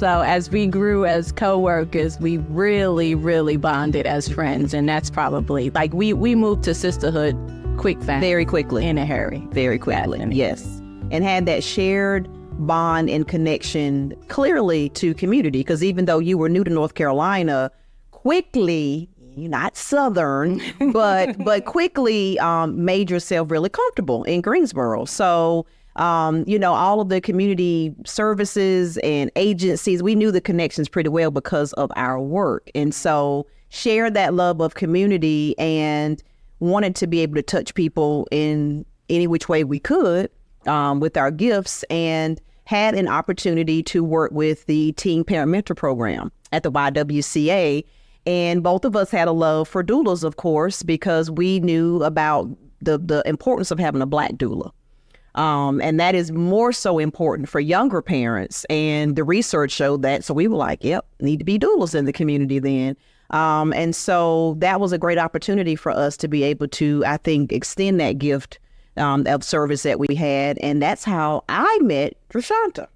So as we grew as co-workers, we really, really bonded as friends. And that's probably, like, we moved to sisterhood very quickly. In a hurry. Very quickly, yes. And had that shared bond and connection clearly to community. Because even though you were new to North Carolina, quickly, you're not Southern, but quickly made yourself really comfortable in Greensboro. So, all of the community services and agencies, we knew the connections pretty well because of our work. And so shared that love of community and wanted to be able to touch people in any which way we could with our gifts, and had an opportunity to work with the Teen Parent Mentor Program at the YWCA. And both of us had a love for doulas, of course, because we knew about the importance of having a Black doula. And that is more so important for younger parents. And the research showed that. So we were like, yep, need to be doulas in the community then. And so that was a great opportunity for us to be able to, I think, extend that gift of service that we had. And that's how I met DraShonta.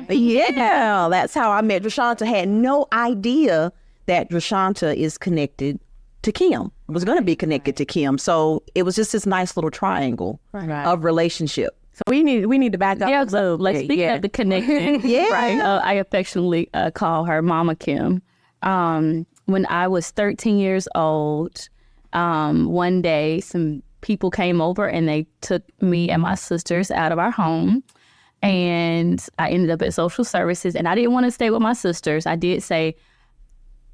Yeah, that's how I met DraShonta. Had no idea that DraShonta is connected to Kim, was going to be connected to Kim. So it was just this nice little triangle of relationship. So we need to back up. Yeah, so let's speak of the connection. Yeah. Right. I affectionately call her Mama Kim. When I was 13 years old, one day some people came over and they took me and my sisters out of our home. And I ended up at social services, and I didn't want to stay with my sisters. I did say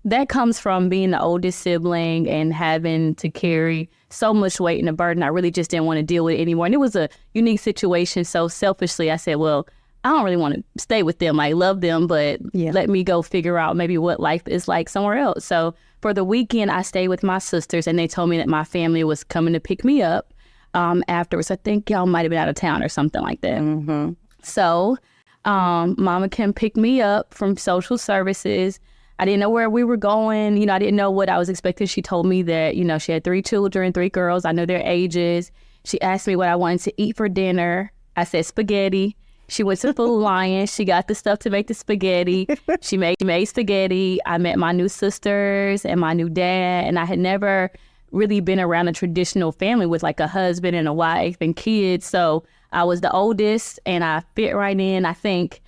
that comes from being the oldest sibling and having to carry so much weight and a burden. I really just didn't want to deal with it anymore. And it was a unique situation. So selfishly, I said, well, I don't really want to stay with them. I love them, but let me go figure out maybe what life is like somewhere else. So for the weekend, I stayed with my sisters, and they told me that my family was coming to pick me up afterwards. I think y'all might have been out of town or something like that. Mm-hmm. So Mama Kim picked me up from social services. I didn't know where we were going. I didn't know what I was expecting. She told me that, she had 3 children, 3 girls. I know their ages. She asked me what I wanted to eat for dinner. I said spaghetti. She went to Food Lion. She got the stuff to make the spaghetti. She made spaghetti. I met my new sisters and my new dad. And I had never really been around a traditional family with like a husband and a wife and kids. So I was the oldest and I fit right in. I think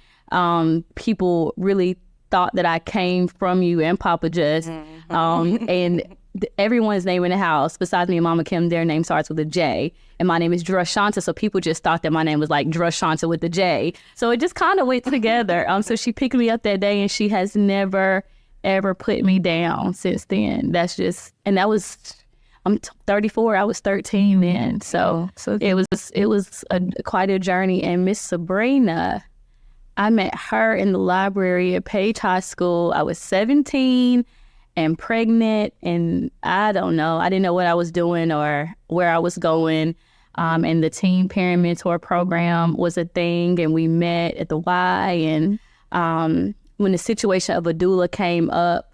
people really thought that I came from you and Papa Just. And everyone's name in the house, besides me and Mama Kim, their name starts with a J. And my name is DraShonta, so people just thought that my name was like DraShonta with the J. So it just kind of went together. So she picked me up that day, and she has never, ever put me down since then. That's just, and that was, I'm 34, I was 13 then. So it was quite a journey. And Miss Sebrina, I met her in the library at Page High School. I was 17 and pregnant, and I don't know. I didn't know what I was doing or where I was going. And the Teen Parent Mentor Program was a thing, and we met at the Y. And when the situation of a doula came up,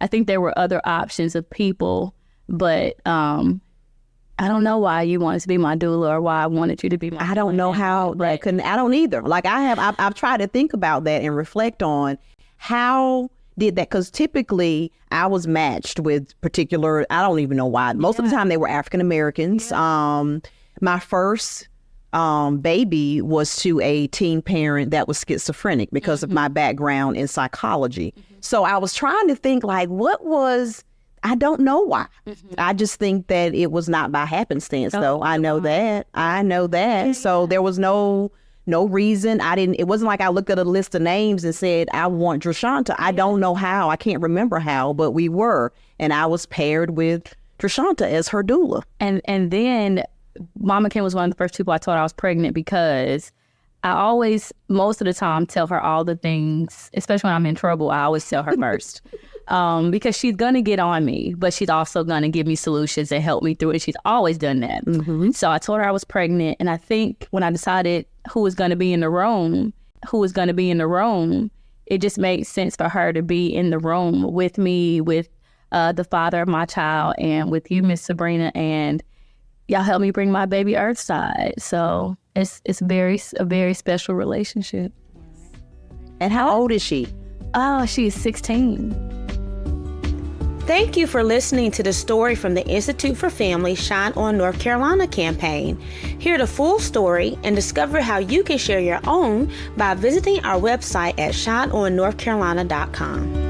I think there were other options of people, but I don't know why you wanted to be my doula or why I wanted you to be my doula. I don't know how that couldn't. I don't either. Like I've tried to think about that and reflect on how did that, because typically I was matched with particular, I don't even know why. Most of the time they were African Americans. My first baby was to a teen parent that was schizophrenic because of my background in psychology. So I was trying to think like, I don't know why. I just think that it was not by happenstance, though. I know that. So there was no reason. It wasn't like I looked at a list of names and said, I want DraShonta. I don't know how. I can't remember how, but we were. And I was paired with DraShonta as her doula. And then Mama Kim was one of the first people I told I was pregnant, because I always, most of the time, tell her all the things, especially when I'm in trouble. I always tell her first. Because she's going to get on me, but she's also going to give me solutions and help me through it. She's always done that. So I told her I was pregnant. And I think when I decided who was going to be in the room, it just made sense for her to be in the room with me, with the father of my child, and with you, Miss Sebrina. And y'all helped me bring my baby earthside. So it's a very special relationship. And how old is she? Oh, she's 16. Thank you for listening to the story from the Institute for Family Shine On North Carolina campaign. Hear the full story and discover how you can share your own by visiting our website at shineonnorthcarolina.com.